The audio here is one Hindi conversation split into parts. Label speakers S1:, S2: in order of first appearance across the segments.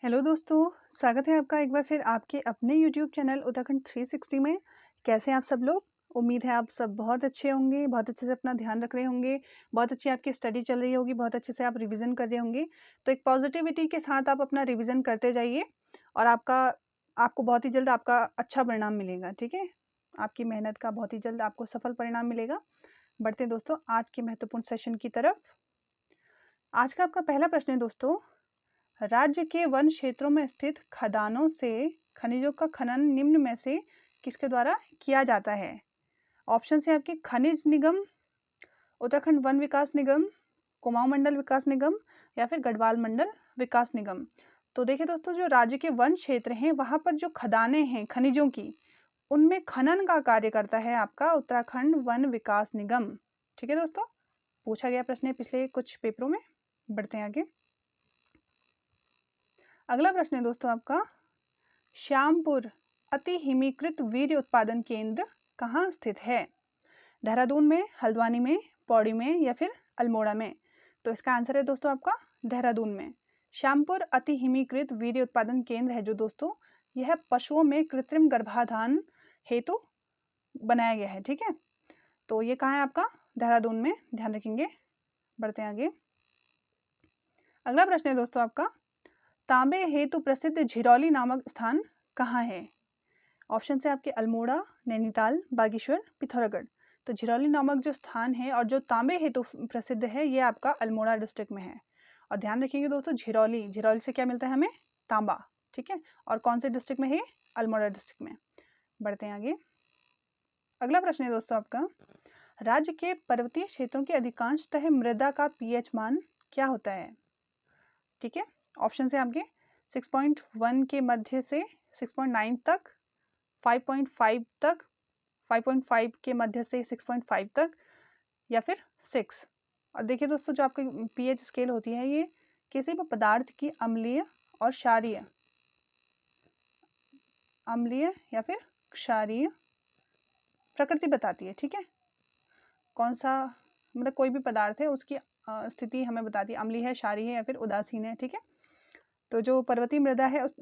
S1: हेलो दोस्तों, स्वागत है आपका एक बार फिर आपके अपने यूट्यूब चैनल उत्तराखंड 360 में। कैसे हैं आप सब लोग? उम्मीद है आप सब बहुत अच्छे होंगे, बहुत अच्छे से अपना ध्यान रख रहे होंगे, बहुत अच्छी आपकी स्टडी चल रही होगी, बहुत अच्छे से आप रिवीजन कर रहे होंगे। तो एक पॉजिटिविटी के साथ आप अपना रिवीजन करते जाइए और आपको बहुत ही जल्द आपका अच्छा परिणाम मिलेगा, ठीक है? आपकी मेहनत का बहुत ही जल्द आपको सफल परिणाम मिलेगा। बढ़ते हैं दोस्तों आज के महत्वपूर्ण सेशन की तरफ। आज का आपका पहला प्रश्न है दोस्तों, राज्य के वन क्षेत्रों में स्थित खदानों से खनिजों का खनन निम्न में से किसके द्वारा किया जाता है? ऑप्शन है आपके खनिज निगम, उत्तराखंड वन विकास निगम, कुमाऊं मंडल विकास निगम या फिर गढ़वाल मंडल विकास निगम। तो देखिए दोस्तों, जो राज्य के वन क्षेत्र हैं वहां पर जो खदानें हैं खनिजों की, उनमें खनन का कार्य करता है आपका उत्तराखंड वन विकास निगम। ठीक है दोस्तों, पूछा गया प्रश्न है पिछले कुछ पेपरों में। बढ़ते हैं आगे। अगला प्रश्न है दोस्तों आपका, श्यामपुर अति हिमीकृत वीर्य उत्पादन केंद्र कहाँ स्थित है? देहरादून में, हल्द्वानी में, पौड़ी में या फिर अल्मोड़ा में? तो इसका आंसर है दोस्तों आपका देहरादून में। श्यामपुर अति हिमीकृत वीर्य उत्पादन केंद्र है जो दोस्तों, यह पशुओं में कृत्रिम गर्भाधान हेतु बनाया गया है। ठीक है, तो ये कहाँ है आपका? देहरादून में, ध्यान रखेंगे। बढ़ते हैं आगे। अगला प्रश्न है दोस्तों आपका, तांबे हेतु प्रसिद्ध झिरौली नामक स्थान कहाँ है? ऑप्शन है आपके अल्मोड़ा, नैनीताल, बागेश्वर, पिथौरागढ़। तो झिरौली नामक जो स्थान है और जो तांबे हेतु प्रसिद्ध है, ये आपका अल्मोड़ा डिस्ट्रिक्ट में है। और ध्यान रखिएगा दोस्तों, झिरौली झिरौली से क्या मिलता है हमें? तांबा। ठीक है, और कौन से डिस्ट्रिक्ट में है? अल्मोड़ा डिस्ट्रिक्ट में। बढ़ते हैं आगे। अगला प्रश्न है दोस्तों आपका, राज्य के पर्वतीय क्षेत्रों की अधिकांशतः मृदा का पीएच मान क्या होता है? ठीक है, ऑप्शन है आपके 6.1 के मध्य से 6.9 तक, 5.5 तक, 5.5 के मध्य से 6.5 तक या फिर 6। और देखिए दोस्तों, जो आपकी पीएच स्केल होती है, ये किसी भी पदार्थ की अम्लीय और क्षारीय, अम्लीय या फिर क्षारीय प्रकृति बताती है। ठीक है, कौन सा मतलब कोई भी पदार्थ है उसकी स्थिति हमें बताती है, अम्लीय है, क्षारीय है या फिर उदासीन है। ठीक है, तो जो पर्वतीय मृदा है उस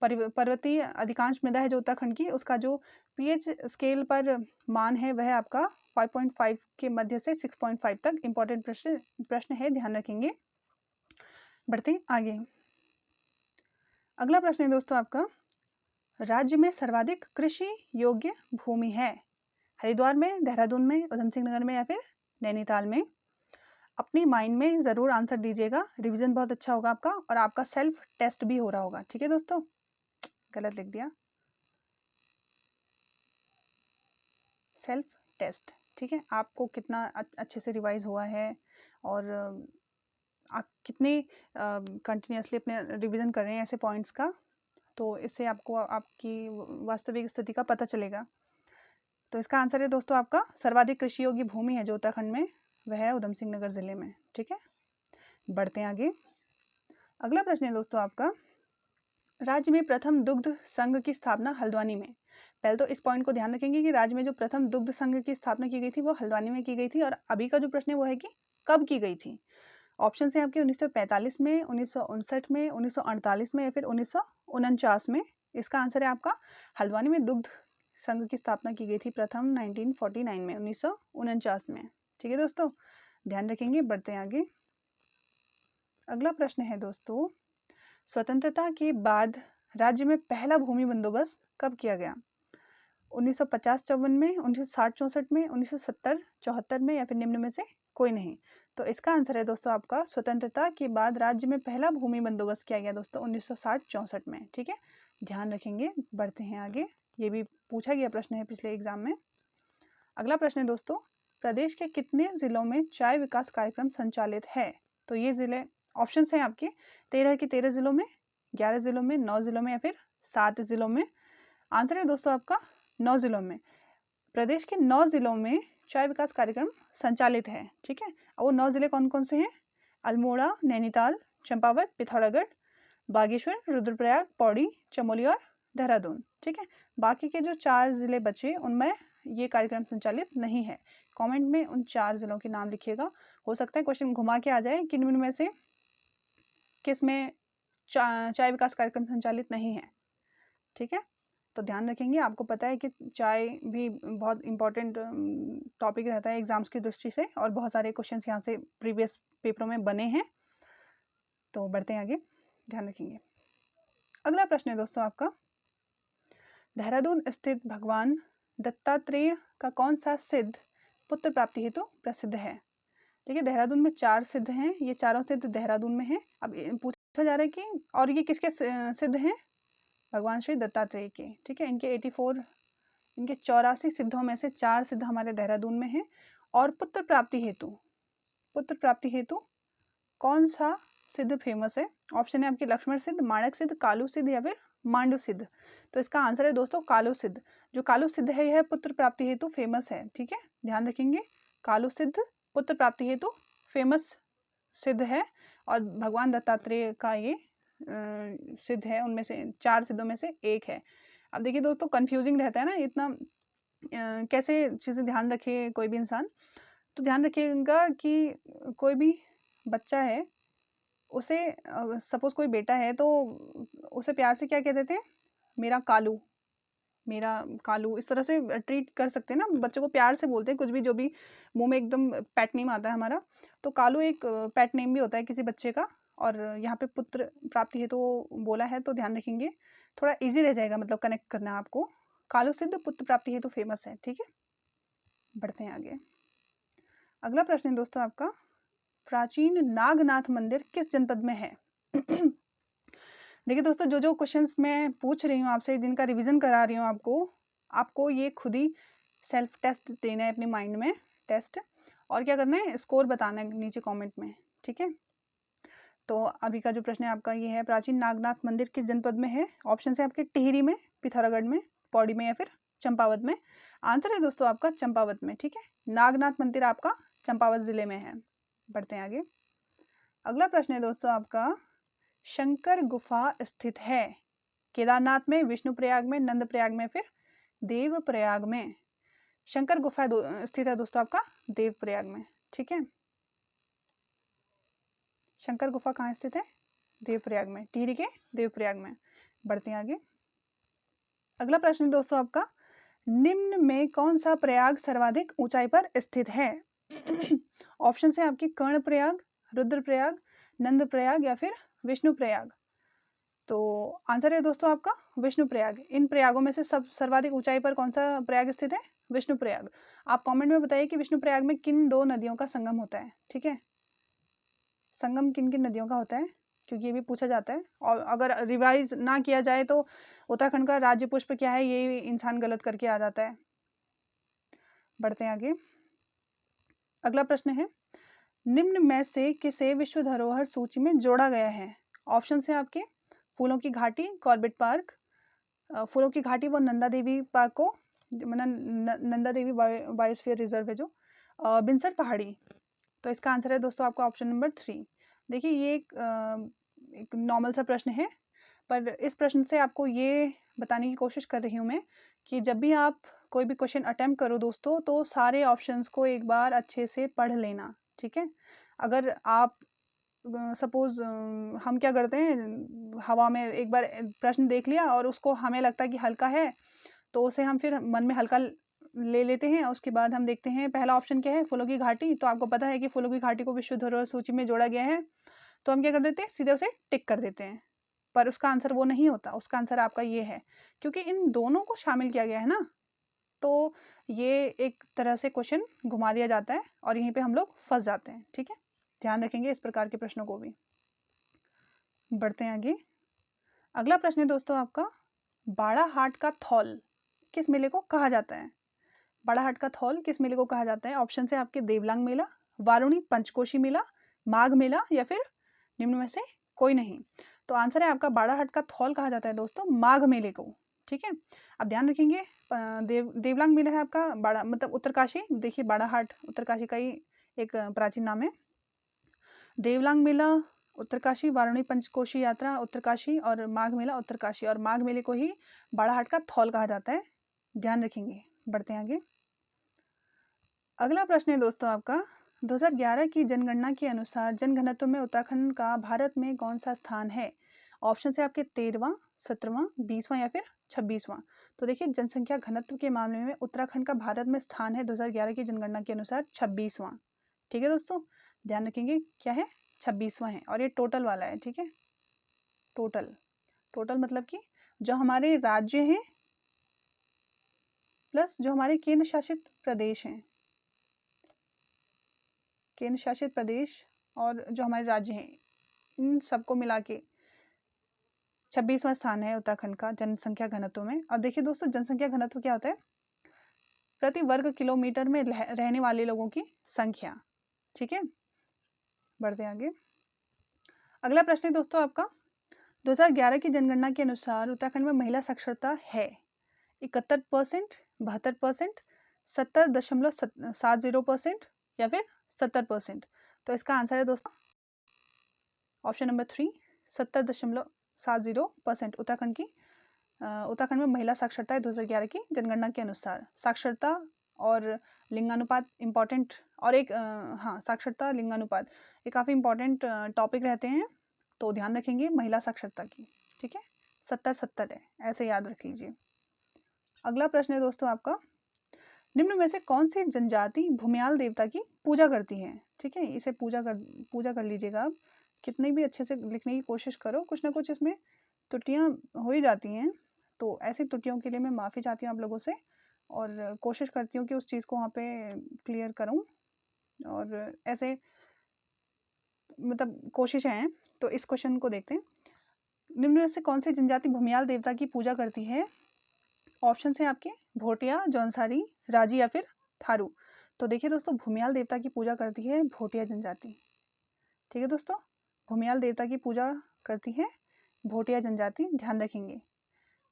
S1: पर्वतीय अधिकांश मृदा है जो उत्तराखंड की, उसका जो पीएच स्केल पर मान है वह आपका 5.5 के मध्य से 6.5 तक। इंपॉर्टेंट प्रश्न है, ध्यान रखेंगे। बढ़ते हैं आगे। अगला प्रश्न है दोस्तों आपका, राज्य में सर्वाधिक कृषि योग्य भूमि है? हरिद्वार में, देहरादून में, उधम सिंह नगर में या फिर नैनीताल में? अपनी माइंड में ज़रूर आंसर दीजिएगा, रिवीजन बहुत अच्छा होगा आपका और आपका सेल्फ टेस्ट भी हो रहा होगा। ठीक है दोस्तों, गलत लिख दिया, सेल्फ टेस्ट। ठीक है, आपको कितना अच्छे से रिवाइज हुआ है और आप कितने कंटिन्यूसली अपने रिवीजन कर रहे हैं ऐसे पॉइंट्स का, तो इससे आपको आपकी वास्तविक स्थिति का पता चलेगा। तो इसका आंसर है दोस्तों आपका सर्वाधिक कृषि योग्य भूमि है जो उत्तराखंड में, वह है उधम सिंह नगर ज़िले में। ठीक है, बढ़ते हैं आगे। अगला प्रश्न है दोस्तों आपका, राज्य में प्रथम दुग्ध संघ की स्थापना हल्द्वानी में। पहले तो इस पॉइंट को ध्यान रखेंगे कि राज्य में जो प्रथम दुग्ध संघ की स्थापना की गई थी वो हल्द्वानी में की गई थी। और अभी का जो प्रश्न है वो है कि कब की गई थी। ऑप्शन है आपके 1945 में, 1959 में, 1948 में या फिर 1949 में। इसका आंसर है आपका हल्द्वानी में दुग्ध संघ की स्थापना की गई थी प्रथम 1949 में, 1949 में। ठीक है दोस्तों, ध्यान रखेंगे। बढ़ते हैं आगे। अगला प्रश्न है दोस्तों, स्वतंत्रता के बाद राज्य में पहला भूमि बंदोबस्त कब किया गया? 1950-54 में, 1960-64 में, 1970-74 में या फिर निम्न में से कोई नहीं। तो इसका आंसर है दोस्तों आपका स्वतंत्रता के बाद राज्य में पहला भूमि बंदोबस्त किया गया दोस्तों 1960-64 में। ठीक है, ध्यान रखेंगे। बढ़ते हैं आगे, ये भी पूछा गया प्रश्न है पिछले एग्जाम में। अगला प्रश्न है दोस्तों, प्रदेश के कितने जिलों में चाय विकास कार्यक्रम संचालित है? तो ये जिले ऑप्शन हैं आपके 13 के 13 जिलों में, 11 जिलों में, 9 जिलों में या फिर 7 जिलों में। आंसर है दोस्तों आपका 9 जिलों में। प्रदेश के 9 जिलों में चाय विकास कार्यक्रम संचालित है। ठीक है, और वो 9 जिले कौन कौन से हैं? अल्मोड़ा, नैनीताल, चंपावत, पिथौरागढ़, बागेश्वर, रुद्रप्रयाग, पौड़ी, चमोली और देहरादून। ठीक है, बाकी के जो 4 जिले बचे उनमें ये कार्यक्रम संचालित नहीं है। कमेंट में उन 4 जिलों के नाम लिखिएगा। हो सकता है क्वेश्चन घुमा के आ जाए कि निम्न में से किस में चाय विकास कार्यक्रम संचालित नहीं है, ठीक है। तो ध्यान रखेंगे, आपको पता है कि चाय भी बहुत इम्पोर्टेंट टॉपिक रहता है एग्जाम्स की दृष्टि से, और बहुत सारे क्वेश्चंस यहाँ से प्रीवियस पेपरों में बने हैं। तो बढ़ते हैं आगे, ध्यान रखेंगे। अगला प्रश्न है दोस्तों आपका, देहरादून स्थित भगवान दत्तात्रेय का कौन सा सिद्ध पुत्र प्राप्ति हेतु प्रसिद्ध है? देखिए, देहरादून में 4 सिद्ध हैं, ये चारों सिद्ध देहरादून में हैं। अब पूछा जा रहा है कि और ये किसके सिद्ध हैं? भगवान श्री दत्तात्रेय के, ठीक है। इनके 84 सिद्धों में से 4 सिद्ध हमारे देहरादून में हैं। और पुत्र प्राप्ति हेतु कौन सा सिद्ध फेमस है? ऑप्शन है आपके लक्ष्मण सिद्ध, माणक सिद्ध, कालू सिद्ध या फिर मांडू सिद्ध। तो इसका आंसर है दोस्तों कालू सिद्ध। जो कालू सिद्ध है यह पुत्र प्राप्ति हेतु फेमस है, ठीक है, ध्यान रखेंगे। कालू सिद्ध पुत्र प्राप्ति हेतु फेमस सिद्ध है, और भगवान दत्तात्रेय का ये सिद्ध है, उनमें से 4 सिद्धों में से एक है। अब देखिए दोस्तों, कंफ्यूजिंग रहता है ना इतना, कैसे चीज़ें ध्यान रखे कोई भी इंसान। तो ध्यान रखिएगा कि कोई भी बच्चा है, उसे सपोज कोई बेटा है, तो उसे प्यार से क्या कह देते हैं? मेरा कालू, इस तरह से ट्रीट कर सकते हैं ना, बच्चों को प्यार से बोलते हैं कुछ भी, जो भी मुंह में एकदम पेट नेम आता है हमारा। तो कालू एक पेट नेम भी होता है किसी बच्चे का, और यहाँ पे पुत्र प्राप्ति है तो बोला है, तो ध्यान रखेंगे, थोड़ा इजी रह जाएगा, मतलब कनेक्ट करना आपको। कालू सिद्ध पुत्र प्राप्ति है तो फेमस है, ठीक है। बढ़ते हैं आगे। अगला प्रश्न है दोस्तों आपका, प्राचीन नागनाथ मंदिर किस जनपद में है? देखिए दोस्तों, जो क्वेश्चंस मैं पूछ रही हूँ आपसे, जिनका रिवीजन करा रही हूँ आपको ये खुद ही सेल्फ टेस्ट देना है अपने माइंड में, टेस्ट, और क्या करना है, स्कोर बताना है नीचे कमेंट में, ठीक है। तो अभी का जो प्रश्न है आपका ये है, प्राचीन नागनाथ मंदिर किस जनपद में है? ऑप्शन है आपके टिहरी में, पिथौरागढ़ में, पौड़ी में या फिर चंपावत में। आंसर है दोस्तों आपका चंपावत में, ठीक है। नागनाथ मंदिर आपका चंपावत जिले में है। बढ़ते हैं आगे। अगला प्रश्न है दोस्तों आपका, शंकर गुफा स्थित है केदारनाथ में, विष्णुप्रयाग में, नंदप्रयाग में, फिर देवप्रयाग में? शंकर गुफा स्थित है दोस्तों आपका देवप्रयाग में, ठीक है। शंकर गुफा कहाँ स्थित है? देवप्रयाग में, टिहरी के देवप्रयाग में। बढ़ते हैं आगे। अगला प्रश्न है दोस्तों आपका, निम्न में कौन सा प्रयाग सर्वाधिक ऊंचाई पर स्थित है? ऑप्शन है आपकी कर्णप्रयाग, रुद्रप्रयाग, नंदप्रयाग या फिर विष्णुप्रयाग। तो आंसर है दोस्तों आपका विष्णुप्रयाग। इन प्रयागों में से सर्वाधिक ऊंचाई पर कौन सा प्रयाग स्थित है? विष्णुप्रयाग। आप कमेंट में बताइए कि विष्णुप्रयाग में किन 2 नदियों का संगम होता है, ठीक है। संगम किन किन नदियों का होता है, क्योंकि ये भी पूछा जाता है, और अगर रिवाइज ना किया जाए तो उत्तराखंड का राज्य पुष्प क्या है, ये इंसान गलत करके आ जाता है। बढ़ते हैं आगे। अगला प्रश्न है, निम्न में से किसे विश्व धरोहर सूची में जोड़ा गया है? ऑप्शन है आपके फूलों की घाटी, कॉर्बेट पार्क, फूलों की घाटी वो नंदा देवी पार्क को, मतलब नंदा देवी बायोस्फीयर रिजर्व है जो, बिनसर पहाड़ी। तो इसका आंसर है दोस्तों आपका ऑप्शन नंबर 3। देखिए, ये एक नॉर्मल सा प्रश्न है, पर इस प्रश्न से आपको ये बताने की कोशिश कर रही हूँ मैं कि जब भी आप कोई भी क्वेश्चन अटेम्प्ट करो दोस्तों, तो सारे ऑप्शंस को एक बार अच्छे से पढ़ लेना, ठीक है। अगर आप सपोज हम क्या करते हैं, हवा में एक बार प्रश्न देख लिया और उसको हमें लगता है कि हल्का है, तो उसे हम फिर मन में हल्का ले लेते हैं। उसके बाद हम देखते हैं पहला ऑप्शन क्या है, फूलों की घाटी। तो आपको पता है कि फूलों की घाटी को विश्व धरोहर सूची में जोड़ा गया है, तो हम क्या कर देते हैं, सीधे उसे टिक कर देते हैं। पर उसका आंसर वो नहीं होता, उसका आंसर आपका ये है, क्योंकि इन दोनों को शामिल किया गया है ना। तो ये एक तरह से क्वेश्चन घुमा दिया जाता है और यहीं पे हम लोग फंस जाते हैं, ठीक है। ध्यान रखेंगे इस प्रकार के प्रश्नों को भी। बढ़ते हैं आगे। अगला प्रश्न है दोस्तों आपका, बाड़ाहाट का थौल किस मेले को कहा जाता है? बाड़ाहाट का थौल किस मेले को कहा जाता है? ऑप्शन है आपके देवलांग मेला, वारुणी पंचकोशी मेला, माघ मेला या फिर निम्न में से कोई नहीं। तो आंसर है आपका बाड़ाहाट का थौल कहा जाता है दोस्तों माघ मेले को, ठीक है। अब ध्यान रखेंगे, देवलांग मेला है आपका मतलब उत्तरकाशी। देखिए, बाड़ाहाट उत्तरकाशी का ही एक प्राचीन नाम है। देवलांग मेला उत्तरकाशी, वारुणी पंचकोशी यात्रा उत्तरकाशी, और माघ मेला उत्तरकाशी, और माघ मेले को ही बाड़ाहाट का थौल कहा जाता है, ध्यान रखेंगे। बढ़ते हैं आगे। अगला प्रश्न है दोस्तों आपका, 2011 की जनगणना के अनुसार जनघनत्व में उत्तराखंड का भारत में कौन सा स्थान है? ऑप्शन है आपके 13वां, 17वां, 20वां या फिर 26वां। तो देखिए जनसंख्या घनत्व के मामले में उत्तराखंड का भारत में स्थान है 2011 की जनगणना के अनुसार 26वां। ठीक है दोस्तों, ध्यान रखेंगे क्या है, 26वां है और ये टोटल वाला है। ठीक है, टोटल टोटल मतलब कि जो हमारे राज्य हैं प्लस जो हमारे केंद्र शासित प्रदेश हैं, केंद्र शासित प्रदेश और जो हमारे राज्य हैं, इन सबको मिला के 26वां स्थान है उत्तराखंड का जनसंख्या घनत्व में। अब देखिए दोस्तों, जनसंख्या घनत्व क्या होता है, प्रति वर्ग किलोमीटर में रहने वाले लोगों की संख्या। ठीक है, बढ़ते आगे। अगला प्रश्न है दोस्तों आपका, 2011 की जनगणना के अनुसार उत्तराखंड में महिला साक्षरता है 71%, 72%, 70.70% या फिर 70%। तो इसका आंसर है दोस्तों ऑप्शन नंबर 3, 70.70% उत्तराखंड में महिला साक्षरता है 2011 की जनगणना के अनुसार। साक्षरता और लिंगानुपात इम्पॉर्टेंट, और एक हाँ, साक्षरता लिंगानुपात ये काफ़ी इम्पॉर्टेंट टॉपिक रहते हैं, तो ध्यान रखेंगे महिला साक्षरता की। ठीक है, 70-70 है, ऐसे याद रख लीजिए। अगला प्रश्न है दोस्तों आपका, निम्न में से कौन सी जनजाति भूमियाल देवता की पूजा करती है। ठीक है, इसे पूजा कर लीजिएगा आप, कितनी भी अच्छे से लिखने की कोशिश करो, कुछ ना कुछ इसमें त्रुटियां हो ही जाती हैं, तो ऐसी त्रुटियों के लिए मैं माफ़ी चाहती हूँ आप लोगों से और कोशिश करती हूँ कि उस चीज़ को वहाँ पे क्लियर करूँ, और ऐसे मतलब कोशिशें हैं। तो इस क्वेश्चन को देखते हैं, निम्न में से कौन सी जनजाति भूमियाल देवता की पूजा करती है। ऑप्शन है आपके भोटिया, जौनसारी, राजी या फिर थारू। तो देखिए दोस्तों, भूमियाल देवता की पूजा करती है भोटिया जनजाति। ठीक है दोस्तों, भूमियाल देवता की पूजा करती है भोटिया जनजाति, ध्यान रखेंगे।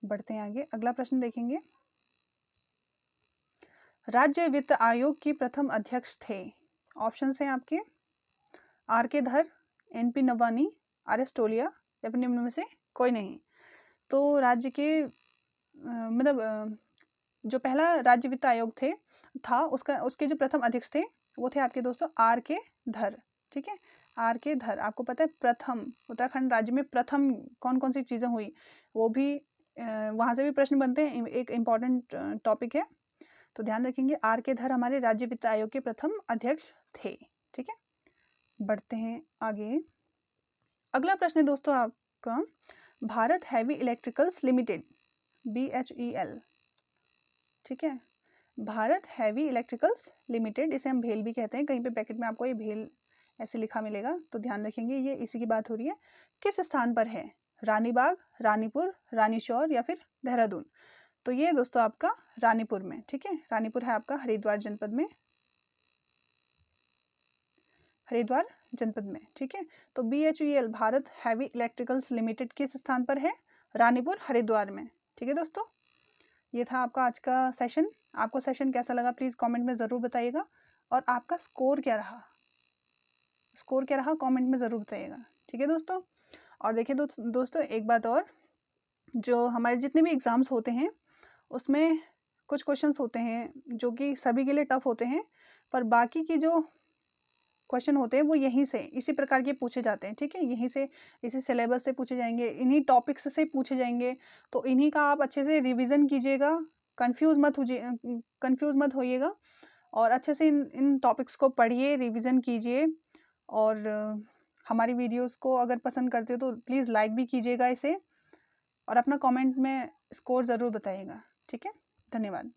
S1: बढ़ते हैं आगे, अगला प्रश्न देखेंगे, राज्य वित्त आयोग के प्रथम अध्यक्ष थे। ऑप्शन हैं आपके R K Dhar, N P Nawani, R S Tolia या फिर निम्न में से कोई नहीं। तो राज्य के मतलब जो पहला राज्य वित्त आयोग था उसके जो प्रथम अध्यक्ष थे वो थे आपके दोस्तों आर के धर। ठीक है, आर के धर। आपको पता है प्रथम उत्तराखंड राज्य में प्रथम कौन कौन सी चीज़ें हुई, वो भी वहाँ से भी प्रश्न बनते हैं, एक इम्पॉर्टेंट टॉपिक है, तो ध्यान रखेंगे। आर के धर हमारे राज्य वित्त आयोग के प्रथम अध्यक्ष थे। ठीक है, बढ़ते हैं आगे। अगला प्रश्न है दोस्तों आपका, Bharat heavy electricals limited BHEL। ठीक है, भारत हैवी इलेक्ट्रिकल्स लिमिटेड, इसे हम भेल भी कहते हैं, कहीं पे ब्रैकेट में आपको ये भेल ऐसे लिखा मिलेगा, तो ध्यान रखेंगे ये इसी की बात हो रही है। किस स्थान पर है, रानीबाग, रानीपुर, रानीशौर या फिर देहरादून। तो ये दोस्तों आपका रानीपुर में। ठीक है, रानीपुर है आपका हरिद्वार जनपद में, हरिद्वार जनपद में। ठीक है, तो BHEL Bharat heavy electricals limited किस स्थान पर है, रानीपुर हरिद्वार में। ठीक है दोस्तों, ये था आपका आज का सेशन। आपको सेशन कैसा लगा प्लीज़ कमेंट में ज़रूर बताइएगा, और आपका स्कोर क्या रहा कमेंट में ज़रूर बताइएगा। ठीक है दोस्तों, और देखिए दोस्तों एक बात और, जो हमारे जितने भी एग्ज़ाम्स होते हैं उसमें कुछ क्वेश्चंस होते हैं जो कि सभी के लिए टफ होते हैं, पर बाकी की जो क्वेश्चन होते हैं वो यहीं से इसी प्रकार के पूछे जाते हैं। ठीक है, यहीं से इसी सिलेबस से पूछे जाएंगे, इन्हीं टॉपिक्स से पूछे जाएंगे, तो इन्हीं का आप अच्छे से रिवीजन कीजिएगा, कंफ्यूज मत होइएगा, और अच्छे से इन टॉपिक्स को पढ़िए, रिवीजन कीजिए, और हमारी वीडियोस को अगर पसंद करते हो तो प्लीज़ लाइक भी कीजिएगा इसे, और अपना कमेंट में स्कोर ज़रूर बताइएगा। ठीक है, धन्यवाद।